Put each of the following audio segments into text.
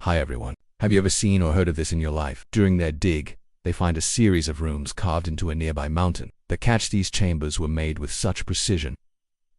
Hi everyone. Have you ever seen or heard of this in your life? During their dig, they find a series of rooms carved into a nearby mountain. The catch, these chambers were made with such precision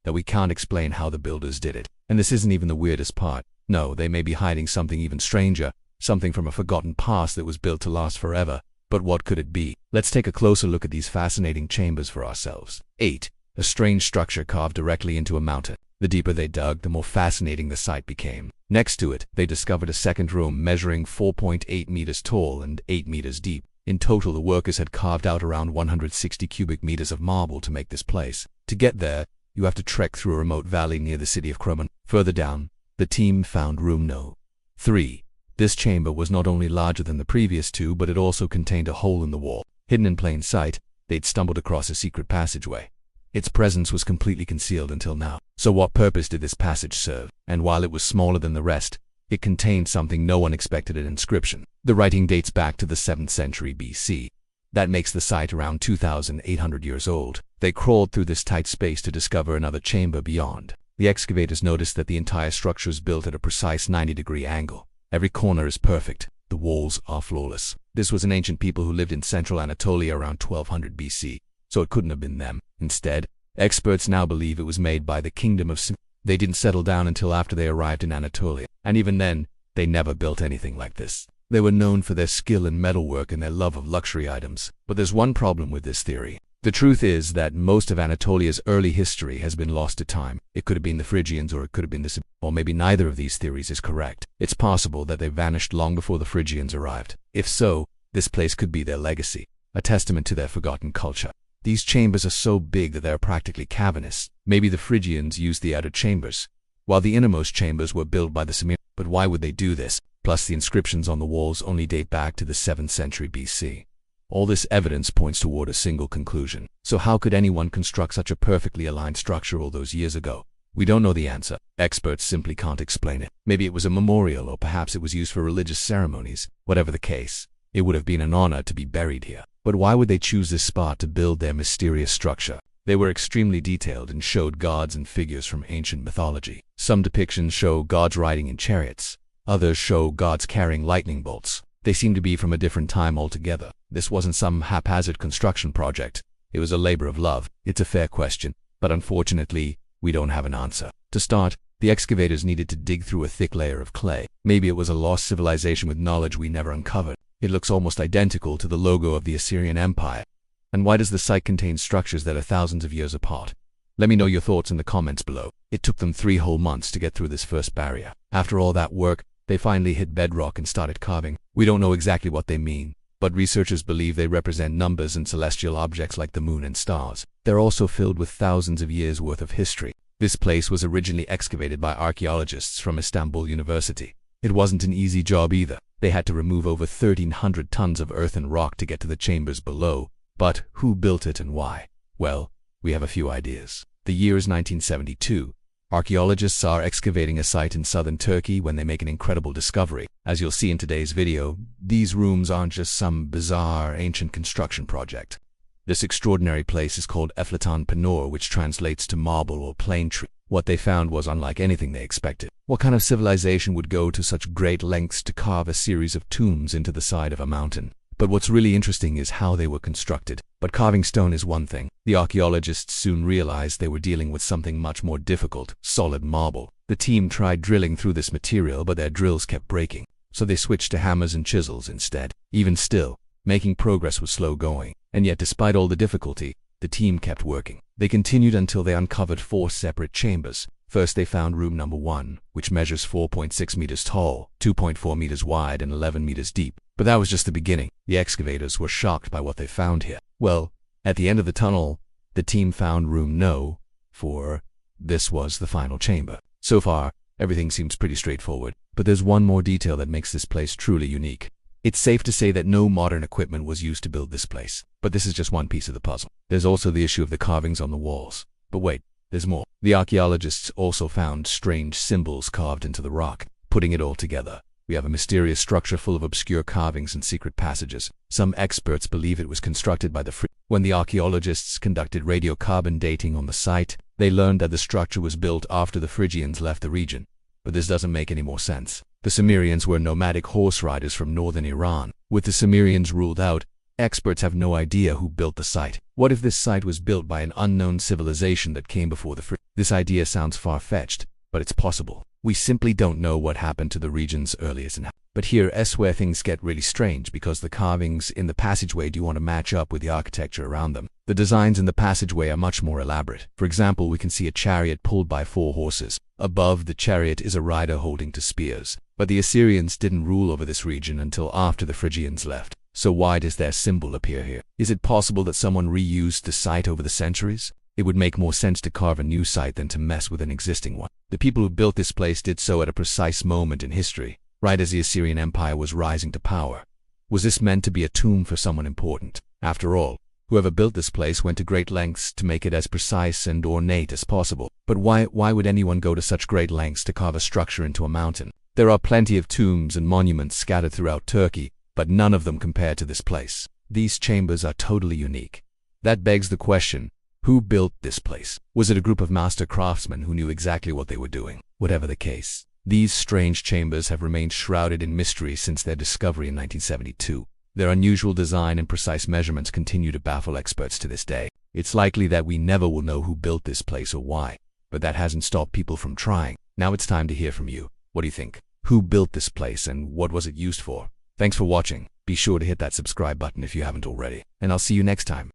that we can't explain how the builders did it. And this isn't even the weirdest part. No, they may be hiding something even stranger, something from a forgotten past that was built to last forever. But what could it be? Let's take a closer look at these fascinating chambers for ourselves. 8. A strange structure carved directly into a mountain. The deeper they dug, the more fascinating the sight became. Next to it, they discovered a second room measuring 4.8 meters tall and 8 meters deep. In total, the workers had carved out around 160 cubic meters of marble to make this place. To get there, you have to trek through a remote valley near the city of Kremen. Further down, the team found room No. 3. This chamber was not only larger than the previous two, but it also contained a hole in the wall. Hidden in plain sight, they'd stumbled across a secret passageway. Its presence was completely concealed until now. So what purpose did this passage serve? And while it was smaller than the rest, it contained something no one expected: an inscription. The writing dates back to the 7th century BC. That makes the site around 2,800 years old. They crawled through this tight space to discover another chamber beyond. The excavators noticed that the entire structure is built at a precise 90-degree angle. Every corner is perfect. The walls are flawless. This was an ancient people who lived in central Anatolia around 1200 BC, so it couldn't have been them. Instead, experts now believe it was made by the kingdom of Sim. They didn't settle down until after they arrived in Anatolia, and even then, they never built anything like this. They were known for their skill in metalwork and their love of luxury items. But there's one problem with this theory. The truth is that most of Anatolia's early history has been lost to time. It could have been the Phrygians, or it could have been the Sim. Or maybe neither of these theories is correct. It's possible that they vanished long before the Phrygians arrived. If so, this place could be their legacy, a testament to their forgotten culture. These chambers are so big that they are practically cavernous. Maybe the Phrygians used the outer chambers, while the innermost chambers were built by the Sumerians. But why would they do this? Plus, the inscriptions on the walls only date back to the 7th century BC. All this evidence points toward a single conclusion. So how could anyone construct such a perfectly aligned structure all those years ago? We don't know the answer. Experts simply can't explain it. Maybe it was a memorial, or perhaps it was used for religious ceremonies. Whatever the case, it would have been an honor to be buried here. But why would they choose this spot to build their mysterious structure? They were extremely detailed and showed gods and figures from ancient mythology. Some depictions show gods riding in chariots. Others show gods carrying lightning bolts. They seem to be from a different time altogether. This wasn't some haphazard construction project. It was a labor of love. It's a fair question, but unfortunately, we don't have an answer. To start, the excavators needed to dig through a thick layer of clay. Maybe it was a lost civilization with knowledge we never uncovered. It looks almost identical to the logo of the Assyrian Empire. And why does the site contain structures that are thousands of years apart? Let me know your thoughts in the comments below. It took them 3 whole months to get through this first barrier. After all that work, they finally hit bedrock and started carving. We don't know exactly what they mean, but researchers believe they represent numbers and celestial objects like the moon and stars. They're also filled with thousands of years worth of history. This place was originally excavated by archaeologists from Istanbul University. It wasn't an easy job either. They had to remove over 1,300 tons of earth and rock to get to the chambers below. But who built it and why? Well, we have a few ideas. The year is 1972. Archaeologists are excavating a site in southern Turkey when they make an incredible discovery. As you'll see in today's video, these rooms aren't just some bizarre ancient construction project. This extraordinary place is called Eflatun Pinar, which translates to marble or plane tree. What they found was unlike anything they expected. What kind of civilization would go to such great lengths to carve a series of tombs into the side of a mountain? But what's really interesting is how they were constructed. But carving stone is one thing. The archaeologists soon realized they were dealing with something much more difficult: solid marble. The team tried drilling through this material, but their drills kept breaking. So they switched to hammers and chisels instead. Even still, making progress was slow going. And yet, despite all the difficulty, the team kept working. They continued until they uncovered 4 separate chambers. First, they found room number 1, which measures 4.6 meters tall, 2.4 meters wide, and 11 meters deep. But that was just the beginning. The excavators were shocked by what they found here. Well, at the end of the tunnel, the team found room No. 4. This was the final chamber. So far, everything seems pretty straightforward. But there's one more detail that makes this place truly unique. It's safe to say that no modern equipment was used to build this place. But this is just one piece of the puzzle. There's also the issue of the carvings on the walls. But wait, there's more. The archaeologists also found strange symbols carved into the rock. Putting it all together, we have a mysterious structure full of obscure carvings and secret passages. Some experts believe it was constructed by the Phrygians. When the archaeologists conducted radiocarbon dating on the site, they learned that the structure was built after the Phrygians left the region. But this doesn't make any more sense. The Sumerians were nomadic horse riders from northern Iran. With the Sumerians ruled out, experts have no idea who built the site. What if this site was built by an unknown civilization that came before the This idea sounds far-fetched, but it's possible. We simply don't know what happened to the region's earliest inhabitants. But here's where things get really strange, because the carvings in the passageway do want to match up with the architecture around them. The designs in the passageway are much more elaborate. For example, we can see a chariot pulled by 4 horses. Above the chariot is a rider holding 2 spears. But the Assyrians didn't rule over this region until after the Phrygians left. So why does their symbol appear here? Is it possible that someone reused the site over the centuries? It would make more sense to carve a new site than to mess with an existing one. The people who built this place did so at a precise moment in history, right as the Assyrian Empire was rising to power. Was this meant to be a tomb for someone important? After all, whoever built this place went to great lengths to make it as precise and ornate as possible. But why would anyone go to such great lengths to carve a structure into a mountain? There are plenty of tombs and monuments scattered throughout Turkey, but none of them compare to this place. These chambers are totally unique. That begs the question, who built this place? Was it a group of master craftsmen who knew exactly what they were doing? Whatever the case, these strange chambers have remained shrouded in mystery since their discovery in 1972. Their unusual design and precise measurements continue to baffle experts to this day. It's likely that we never will know who built this place or why, but that hasn't stopped people from trying. Now it's time to hear from you. What do you think? Who built this place and what was it used for? Thanks for watching. Be sure to hit that subscribe button if you haven't already, and I'll see you next time.